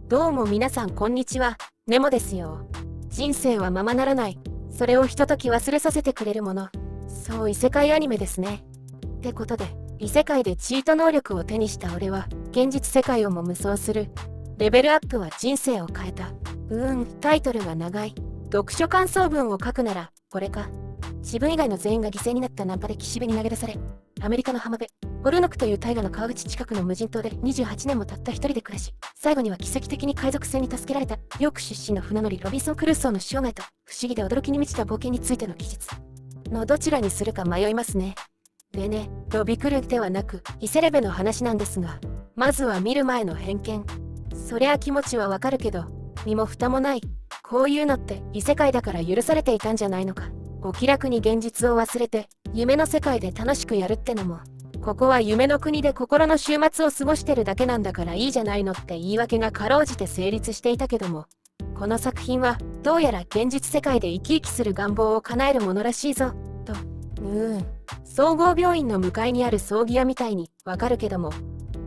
どうも皆さんこんにちは、ネモですよ。人生はままならない。それをひととき忘れさせてくれるもの。そう異世界アニメですね。ってことで、異世界でチート能力を手にした俺は、現実世界をも無双する。レベルアップは人生を変えた。タイトルが長い。読書感想文を書くなら、これか。自分以外の全員が犠牲になったナンパで岸辺に投げ出され、アメリカの浜辺、ホルノクという大河の川口近くの無人島で28年もたった一人で暮らし、最後には奇跡的に海賊船に助けられた、ヨーク出身の船乗りロビンソン・クルーソーの生涯と、不思議で驚きに満ちた冒険についての記述。のどちらにするか迷いますね。でね、ロビクルではなく、イセレベの話なんですが、まずは見る前の偏見。そりゃ気持ちはわかるけど、身も蓋もない。こういうのって異世界だから許されていたんじゃないのか。お気楽に現実を忘れて、夢の世界で楽しくやるってのも、ここは夢の国で心の週末を過ごしてるだけなんだからいいじゃないのって言い訳がかろうじて成立していたけども、この作品はどうやら現実世界で生き生きする願望を叶えるものらしいぞ、と。総合病院の向かいにある葬儀屋みたいにわかるけども、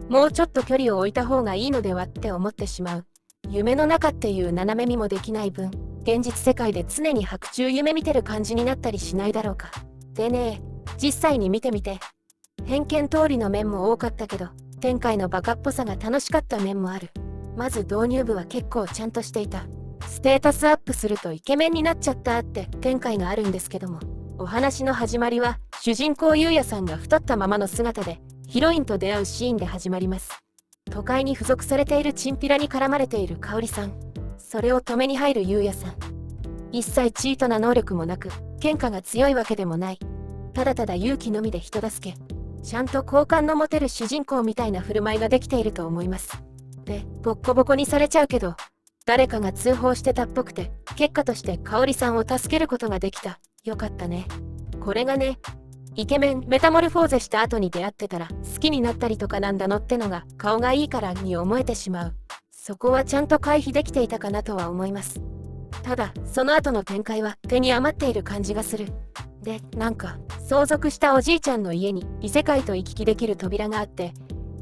もうちょっと距離を置いた方がいいのではって思ってしまう。夢の中っていう斜め見もできない分、現実世界で常に白昼夢見てる感じになったりしないだろうか。でね、実際に見てみて。偏見通りの面も多かったけど、展開のバカっぽさが楽しかった面もある。まず導入部は結構ちゃんとしていた。ステータスアップするとイケメンになっちゃったって展開があるんですけども、お話の始まりは主人公ゆうやさんが太ったままの姿でヒロインと出会うシーンで始まります。都会に付属されているチンピラに絡まれている香織さん。それを止めに入るゆうやさん。一切チートな能力もなく、喧嘩が強いわけでもない。ただただ勇気のみで人助け。ちゃんと好感の持てる主人公みたいな振る舞いができていると思います。で、ボッコボコにされちゃうけど、誰かが通報してたっぽくて、結果として香織さんを助けることができた。よかったね。これがね、イケメンメタモルフォーゼした後に出会ってたら好きになったりとかなんだのってのが顔がいいからに思えてしまう。そこはちゃんと回避できていたかなとは思います。ただその後の展開は手に余っている感じがする。で、なんか相続したおじいちゃんの家に異世界と行き来できる扉があって、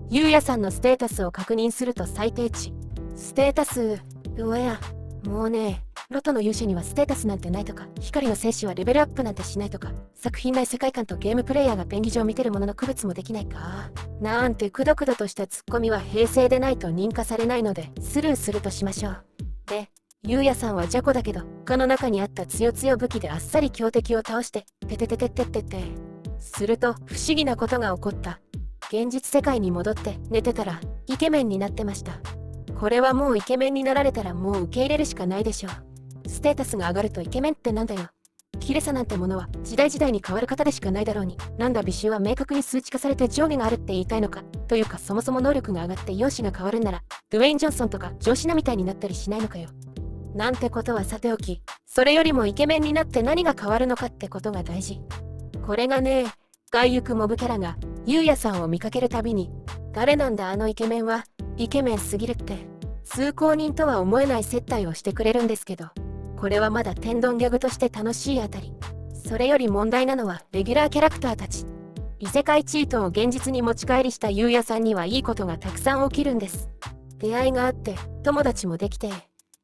ゆうやさんのステータスを確認すると最低値。ステータスうわや、もうね、ロトの勇者にはステータスなんてないとか、光の戦士はレベルアップなんてしないとか、作品内世界観とゲームプレイヤーが便宜上見てるものの区別もできないか。なんてくどくどとしたツッコミは平成でないと認可されないので、スルーするとしましょう。で、ゆうやさんはジャコだけど、他の中にあった強強武器であっさり強敵を倒して、ててててててて。すると、不思議なことが起こった。現実世界に戻って寝てたら、イケメンになってました。これはもうイケメンになられたらもう受け入れるしかないでしょう。ステータスが上がるとイケメンってなんだよ。綺麗さなんてものは時代時代に変わる方でしかないだろうに、なんだ美醜は明確に数値化されて上下があるって言いたいのか。というかそもそも能力が上がって容姿が変わるんなら、ドゥエイン・ジョンソンとかジョーシナみたいになったりしないのかよ。なんてことはさておき、それよりもイケメンになって何が変わるのかってことが大事。これがね、外行くモブキャラがゆうやさんを見かけるたびに、誰なんだあのイケメンは、イケメンすぎるって、通行人とは思えない接待をしてくれるんですけど、これはまだ天丼ギャグとして楽しいあたり。それより問題なのはレギュラーキャラクターたち。異世界チートを現実に持ち帰りしたゆうやさんにはいいことがたくさん起きるんです。出会いがあって友達もできて、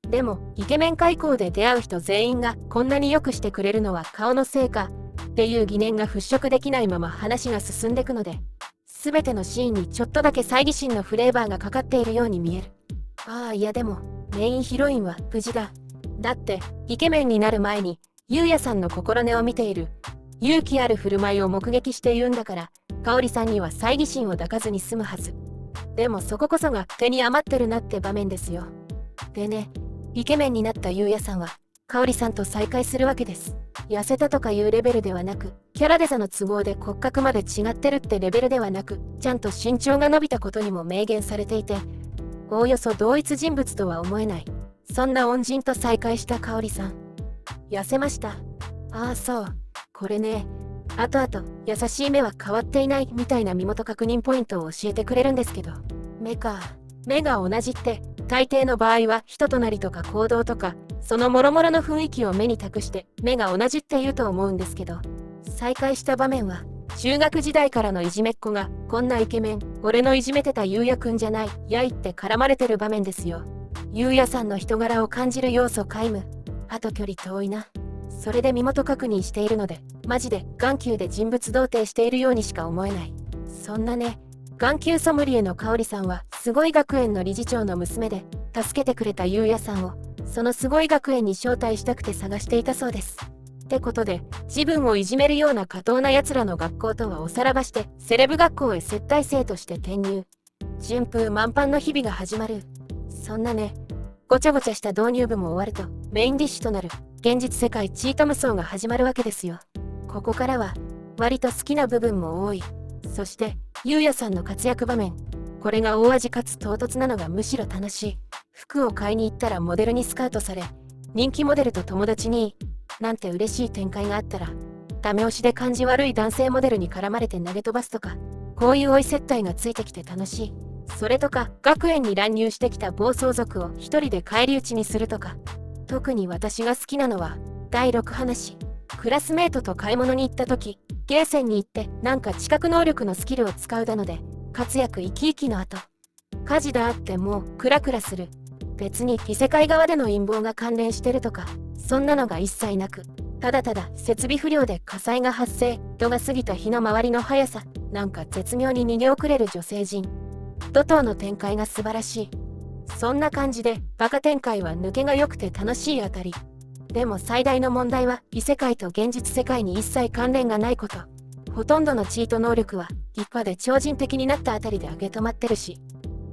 でもイケメン開口で出会う人全員がこんなに良くしてくれるのは顔のせいかっていう疑念が払拭できないまま話が進んでいくので、全てのシーンにちょっとだけ猜疑心のフレーバーがかかっているように見える。ああ、いやでもメインヒロインは無事だ。だってイケメンになる前にゆうやさんの心根を見ている、勇気ある振る舞いを目撃して言うんだから、香織さんには猜疑心を抱かずに済むはず。でもそここそが手に余ってるなって場面ですよ。でね、イケメンになったゆうやさんは香織さんと再会するわけです。痩せたとかいうレベルではなく、キャラデザの都合で骨格まで違ってるってレベルではなく、ちゃんと身長が伸びたことにも明言されていて、おおよそ同一人物とは思えない。そんな恩人と再会した香織さん。痩せました。ああそう。これね、後々優しい目は変わっていないみたいな身元確認ポイントを教えてくれるんですけど、目か。目が同じって大抵の場合は人となりとか行動とかその諸々の雰囲気を目に託して目が同じって言うと思うんですけど、再会した場面は中学時代からのいじめっ子がこんなイケメン俺のいじめてたゆうやくんじゃないやいって絡まれてる場面ですよ。ゆうやさんの人柄を感じる要素皆無。あと距離遠いな。それで身元確認しているので、マジで眼球で人物同定しているようにしか思えない。そんなね、眼球ソムリエの香織さんはすごい学園の理事長の娘で、助けてくれたゆうやさんをそのすごい学園に招待したくて探していたそうです。ってことで、自分をいじめるような下等な奴らの学校とはおさらばしてセレブ学校へ接待生として転入。順風満帆の日々が始まる。そんなね、ごちゃごちゃした導入部も終わるとメインディッシュとなる現実世界チート無双が始まるわけですよ。ここからは割と好きな部分も多い。そしてゆうやさんの活躍場面、これが大味かつ唐突なのがむしろ楽しい。服を買いに行ったらモデルにスカウトされ、人気モデルと友達になんて嬉しい展開があったら、ダメ押しで感じ悪い男性モデルに絡まれて投げ飛ばすとか、こういう追い接待がついてきて楽しい。それとか学園に乱入してきた暴走族を一人で返り討ちにするとか。特に私が好きなのは第6話、クラスメートと買い物に行った時、ゲーセンに行ってなんか知覚能力のスキルを使うだので活躍生き生きの後、火事だってもうクラクラする。別に異世界側での陰謀が関連してるとかそんなのが一切なく、ただただ設備不良で火災が発生、度が過ぎた日の回りの速さ、なんか絶妙に逃げ遅れる女性陣、怒涛の展開が素晴らしい。そんな感じでバカ展開は抜けが良くて楽しいあたり。でも最大の問題は異世界と現実世界に一切関連がないこと。ほとんどのチート能力は一派で超人的になったあたりで上げ止まってるし、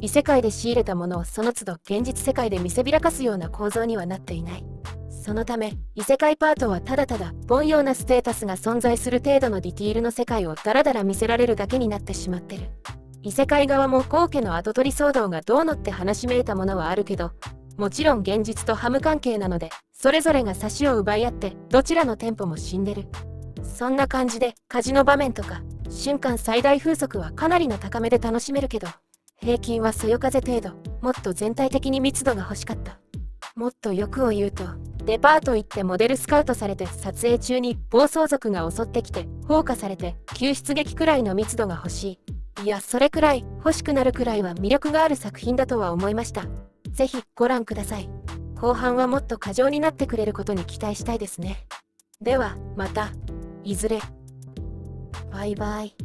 異世界で仕入れたものをその都度現実世界で見せびらかすような構造にはなっていない。そのため異世界パートはただただ凡庸なステータスが存在する程度のディティールの世界をダラダラ見せられるだけになってしまってる。異世界側も皇家の跡取り騒動がどうのって話めいたものはあるけど、もちろん現実とハム関係なのでそれぞれが差しを奪い合ってどちらのテンポも死んでる。そんな感じで火事の場面とか瞬間最大風速はかなりの高めで楽しめるけど、平均はそよ風程度。もっと全体的に密度が欲しかった。もっと欲を言うと、デパート行ってモデルスカウトされて撮影中に暴走族が襲ってきて放火されて救出劇くらいの密度が欲しい。いや、それくらい欲しくなるくらいは魅力がある作品だとは思いました。ぜひご覧ください。後半はもっと過剰になってくれることに期待したいですね。ではまたいずれ。バイバイ。